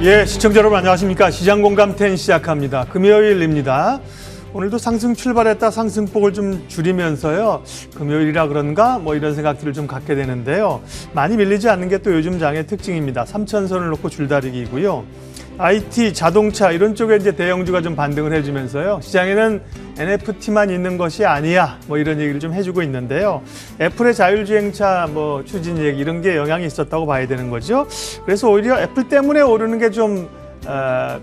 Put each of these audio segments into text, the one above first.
예, 시청자 여러분 안녕하십니까. 시장공감10 시작합니다. 금요일입니다. 오늘도 상승 출발했다 상승폭을 좀 줄이면서요. 금요일이라 그런가 뭐 이런 생각들을 좀 갖게 되는데요. 많이 밀리지 않는 게 또 요즘 장의 특징입니다. 3천선을 놓고 줄다리기이고요. IT, 자동차 이런 쪽에 이제 대형주가 좀 반등을 해주면서요. 시장에는 NFT만 있는 것이 아니야. 뭐 이런 얘기를 좀 해주고 있는데요. 애플의 자율주행차 뭐 추진 얘기 이런 게 영향이 있었다고 봐야 되는 거죠. 그래서 오히려 애플 때문에 오르는 게 좀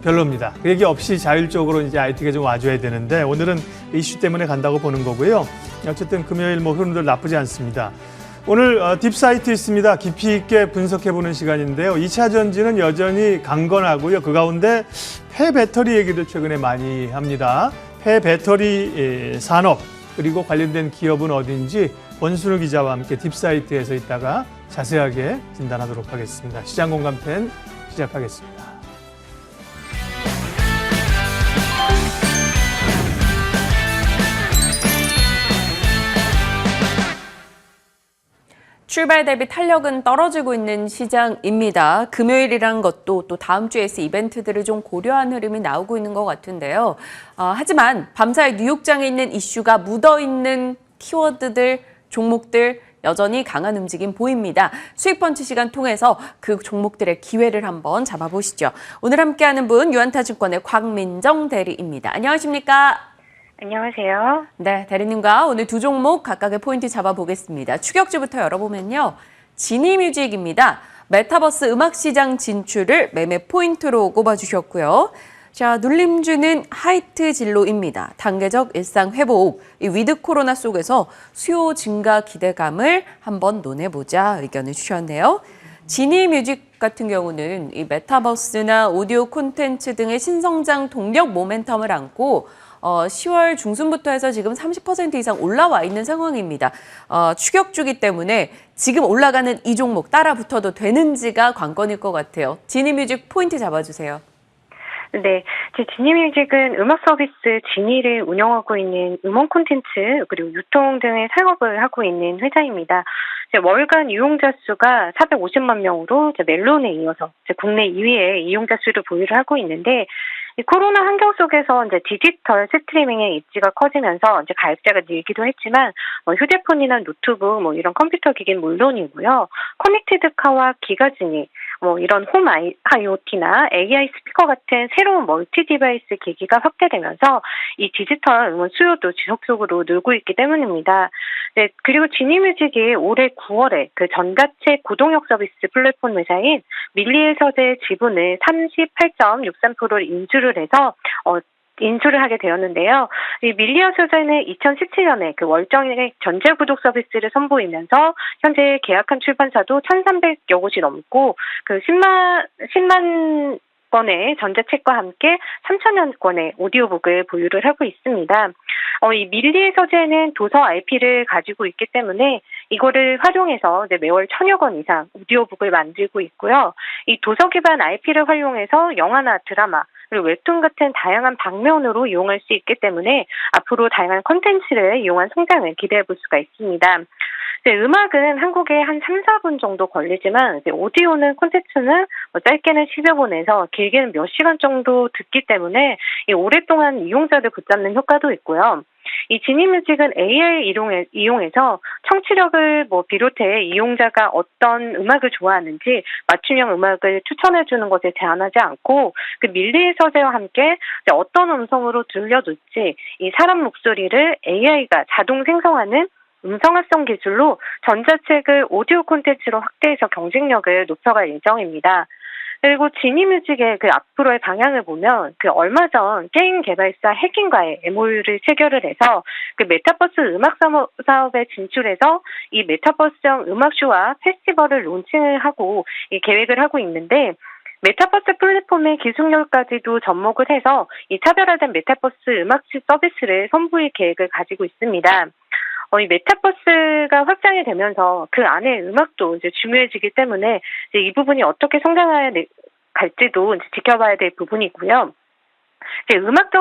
별로입니다. 그 얘기 없이 자율적으로 이제 IT가 좀 와줘야 되는데 오늘은 이슈 때문에 간다고 보는 거고요. 어쨌든 금요일 뭐 흐름들 나쁘지 않습니다. 오늘 딥사이트 있습니다. 깊이 있게 분석해보는 시간인데요. 2차 전지는 여전히 강건하고요. 그 가운데 폐배터리 얘기도 최근에 많이 합니다. 폐배터리 산업 그리고 관련된 기업은 어딘지 원순우 기자와 함께 딥사이트에서 이따가 자세하게 진단하도록 하겠습니다. 시장공감10 시작하겠습니다. 출발 대비 탄력은 떨어지고 있는 시장입니다. 금요일이란 것도 또 다음 주에 있을 이벤트들을 좀 고려한 흐름이 나오고 있는 것 같은데요. 하지만 밤사이 뉴욕장에 있는 이슈가 묻어있는 키워드들, 종목들 여전히 강한 움직임 보입니다. 수익펀치 시간 통해서 그 종목들의 기회를 한번 잡아보시죠. 오늘 함께하는 분 유한타증권의 곽민정 대리입니다. 안녕하십니까? 안녕하세요. 네, 대리님과 오늘 두 종목 각각의 포인트 잡아보겠습니다. 추격주부터 열어보면요. 지니뮤직입니다. 메타버스 음악시장 진출을 매매 포인트로 꼽아주셨고요. 자, 눌림주는 하이트 진로입니다. 단계적 일상 회복, 이 위드 코로나 속에서 수요 증가 기대감을 한번 논해보자 의견을 주셨네요. 지니뮤직 같은 경우는 이 메타버스나 오디오 콘텐츠 등의 신성장 동력 모멘텀을 안고 10월 중순부터 해서 지금 30% 이상 올라와 있는 상황입니다. 추격주기 때문에 지금 올라가는 이 종목 따라 붙어도 되는지가 관건일 것 같아요. 지니뮤직 포인트 잡아주세요. 네, 지니뮤직은 음악 서비스 지니를 운영하고 있는 음원 콘텐츠 그리고 유통 등의 사업을 하고 있는 회사입니다. 월간 이용자 수가 450만 명으로 멜론에 이어서 국내 2위의 이용자 수를 보유를 하고 있는데 이 코로나 환경 속에서 이제 디지털 스트리밍의 입지가 커지면서 이제 가입자가 늘기도 했지만 휴대폰이나 노트북 이런 컴퓨터 기기는 물론이고요. 커넥티드 카와 기가지니 이런 홈 IoT나 AI 스피커 같은 새로운 멀티 디바이스 기기가 확대되면서 이 디지털 음원 수요도 지속적으로 늘고 있기 때문입니다. 네, 그리고 지니뮤직이 올해 9월에 그 전자책 구동역 서비스 플랫폼 회사인 밀리에서의 지분을 38.63%를 인수를 해서 인수를 하게 되었는데요. 이 밀리어서는 2017년에 그 월정액 전체 구독 서비스를 선보이면서 현재 계약한 출판사도 1,300여 곳이 넘고 그 10만 권의 전자책과 함께 3,000여 권의 오디오북을 보유를 하고 있습니다. 이 밀리의 서재는 도서 IP를 가지고 있기 때문에 이거를 활용해서 매월 1,000여 권 이상 오디오북을 만들고 있고요. 이 도서 기반 IP를 활용해서 영화나 드라마 그리고 웹툰 같은 다양한 방면으로 이용할 수 있기 때문에 앞으로 다양한 콘텐츠를 이용한 성장을 기대해 볼 수가 있습니다. 음악은 한국에 한 3, 4분 정도 걸리지만 오디오는 콘텐츠는 짧게는 10여 분에서 길게는 몇 시간 정도 듣기 때문에 오랫동안 이용자를 붙잡는 효과도 있고요. 이 지니뮤직은 AI 이용해서 청취력을 비롯해 이용자가 어떤 음악을 좋아하는지 맞춤형 음악을 추천해주는 것에 제한하지 않고 그 밀리의 서재와 함께 어떤 음성으로 들려줄지 이 사람 목소리를 AI가 자동 생성하는 음성합성 기술로 전자책을 오디오 콘텐츠로 확대해서 경쟁력을 높여갈 예정입니다. 그리고 지니뮤직의 그 앞으로의 방향을 보면 그 얼마 전 게임 개발사 해킹과의 MOU를 체결을 해서 그 메타버스 음악 사업에 진출해서 이 메타버스형 음악쇼와 페스티벌을 론칭을 하고 이 계획을 하고 있는데 메타버스 플랫폼의 기술력까지도 접목을 해서 이 차별화된 메타버스 음악 서비스를 선보일 계획을 가지고 있습니다. 이 메타버스가 확장이 되면서 그 안에 음악도 이제 중요해지기 때문에 이제 이 부분이 어떻게 성장해 갈지도 이제 지켜봐야 될 부분이고요. 이제 음악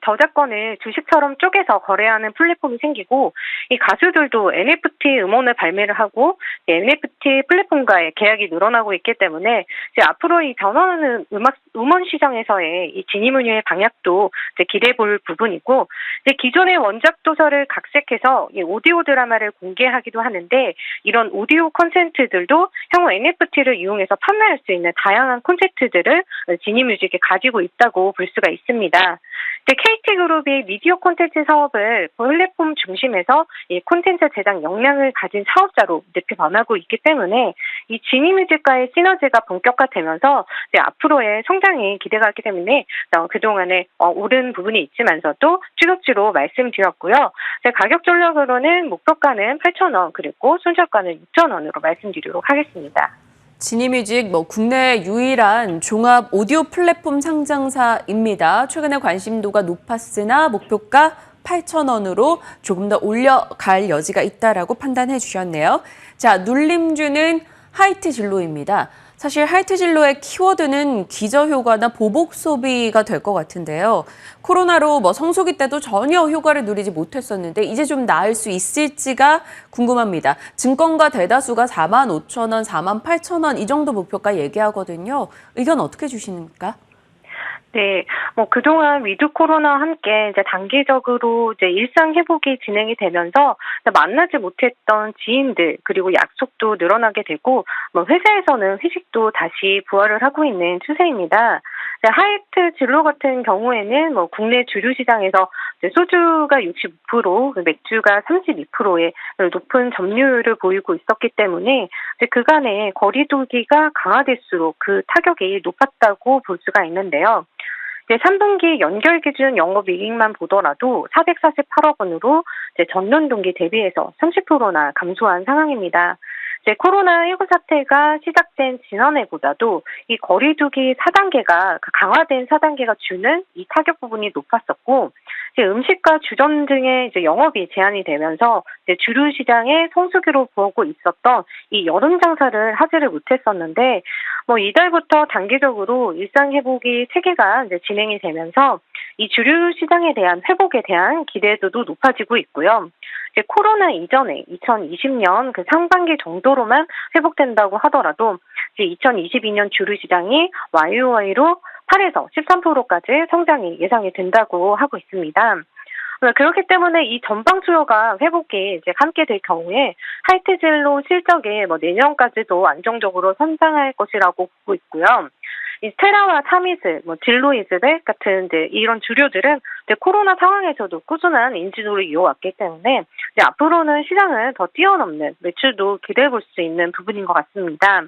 저작권을 주식처럼 쪼개서 거래하는 플랫폼이 생기고, 이 가수들도 NFT 음원을 발매를 하고 NFT 플랫폼과의 계약이 늘어나고 있기 때문에 이제 앞으로 이 변화하는 음원 시장에서의 이 진입문의 방향도 이제 기대해 볼 부분이고, 이제 기존의 원작 도서를 각색해서 이 오디오 드라마를 공개하기도 하는데, 이런 오디오 콘텐츠들도 향후 NFT를 이용해서 판매할 수 있는 다양한 콘텐츠들을 지니뮤직이 가지고 있다고 볼 수가 있습니다. 이제 KT그룹이 미디어 콘텐츠 사업을 플랫폼 중심에서 이 콘텐츠 제작 역량을 가진 사업자로 늪에 변하고 있기 때문에 이 지니뮤직과의 시너지가 본격화되면서 이제 앞으로의 성장이 기대가 되기 때문에 그동안에 오른 부분이 있지만서도 추격주로 말씀드렸고요. 이제 가격 전략으로는 목표가는 8,000원 그리고 손절가는 6,000원으로 말씀드리도록 하겠습니다. 지니뮤직 국내 유일한 종합 오디오 플랫폼 상장사입니다. 최근에 관심도가 높았으나 목표가 8,000원으로 조금 더 올려갈 여지가 있다라고 판단해 주셨네요. 자, 눌림주는 하이트 진로입니다. 사실 하이트 진로의 키워드는 기저효과나 보복 소비가 될 것 같은데요. 코로나로 성수기 때도 전혀 효과를 누리지 못했었는데 이제 좀 나을 수 있을지가 궁금합니다. 증권가 대다수가 45,000원, 48,000원 이 정도 목표가 얘기하거든요. 의견 어떻게 주십니까? 네, 그동안 위드 코로나와 함께 이제 단기적으로 이제 일상 회복이 진행이 되면서 만나지 못했던 지인들 그리고 약속도 늘어나게 되고 회사에서는 회식도 다시 부활을 하고 있는 추세입니다. 하이트 진로 같은 경우에는 국내 주류 시장에서 소주가 65%, 맥주가 32%의 높은 점유율을 보이고 있었기 때문에 이제 그간의 거리두기가 강화될수록 그 타격이 높았다고 볼 수가 있는데요. 3분기 연결 기준 영업이익만 보더라도 448억 원으로 전년 동기 대비해서 30%나 감소한 상황입니다. 코로나19 사태가 시작된 지난해보다도 이 거리두기 4단계가 강화된 4단계가 주는 이 타격 부분이 높았었고, 음식과 주점 등의 영업이 제한이 되면서 주류 시장에 성수기로 보고 있었던 이 여름 장사를 하지를 못했었는데, 이달부터 단기적으로 일상 회복이 체계가 진행이 되면서 이 주류 시장에 대한 회복에 대한 기대도도 높아지고 있고요. 코로나 이전에 2020년 그 상반기 정도로만 회복된다고 하더라도 이제 2022년 주류 시장이 YOY로 8에서 13%까지 성장이 예상이 된다고 하고 있습니다. 그렇기 때문에 이 전방 수요가 회복이 이제 함께 될 경우에 하이트 진로 실적이 내년까지도 안정적으로 성장할 것이라고 보고 있고요. 이 스테라와 타미즈, 딜로이즈들 같은 이런 주류들은 코로나 상황에서도 꾸준한 인지도를 이어왔기 때문에 앞으로는 시장을 더 뛰어넘는 매출도 기대해 볼 수 있는 부분인 것 같습니다.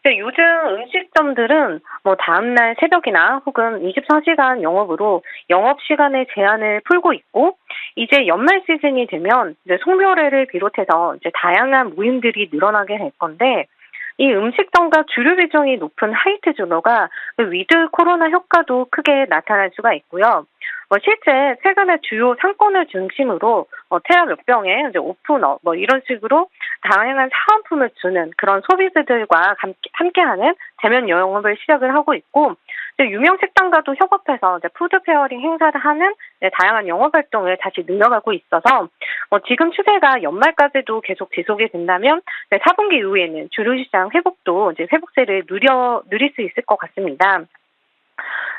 요즘 음식점들은 다음날 새벽이나 혹은 24시간 영업으로 영업시간의 제한을 풀고 있고, 이제 연말 시즌이 되면 이제 송별회를 비롯해서 이제 다양한 모임들이 늘어나게 될 건데, 이 음식점과 주류 비중이 높은 하이트 진로가 위드 코로나 효과도 크게 나타날 수가 있고요. 실제 최근에 주요 상권을 중심으로 테라 몇 병에 이제 오프너 이런 식으로 다양한 사은품을 주는 그런 소비자들과 함께하는 대면 영업을 시작을 하고 있고, 유명 식당과도 협업해서 이제 푸드 페어링 행사를 하는 다양한 영업 활동을 다시 늘려가고 있어서 지금 추세가 연말까지도 계속 지속이 된다면 4분기 이후에는 주류 시장 회복도 이제 회복세를 누릴 수 있을 것 같습니다.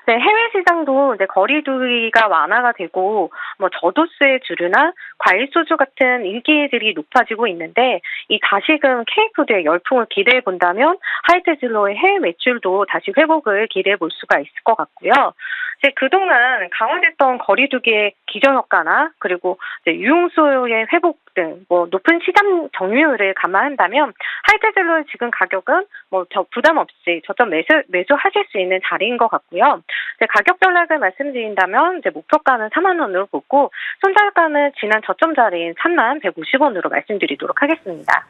해외 시장도 이제 거리두기가 완화가 되고 저도수의 주류나 과일 소주 같은 인기들이 높아지고 있는데, 이 다시금 K푸드의 열풍을 기대해 본다면 하이트 진로의 해외 매출도 다시 회복을 기대해 볼 수가 있을 것 같고요. 그동안 강화됐던 거리두기의 기저효과나 그리고 유흥수요의 회복 등 높은 시장 점유율을 감안한다면 하이트 진로의 지금 가격은 부담 없이 저점 매수하실 수 있는 자리인 것 같고요. 가격 전략을 말씀드린다면 목표가는 4만 원으로 보고 손절가는 지난 저점 자리인 3만 150원으로 말씀드리도록 하겠습니다.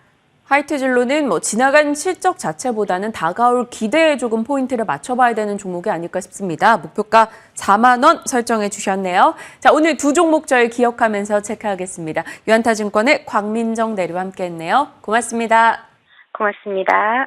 하이트 진로는 지나간 실적 자체보다는 다가올 기대에 조금 포인트를 맞춰봐야 되는 종목이 아닐까 싶습니다. 목표가 4만 원 설정해 주셨네요. 자, 오늘 두 종목 저희 기억하면서 체크하겠습니다. 유한타증권의 광민정 대리와 함께했네요. 고맙습니다. 고맙습니다.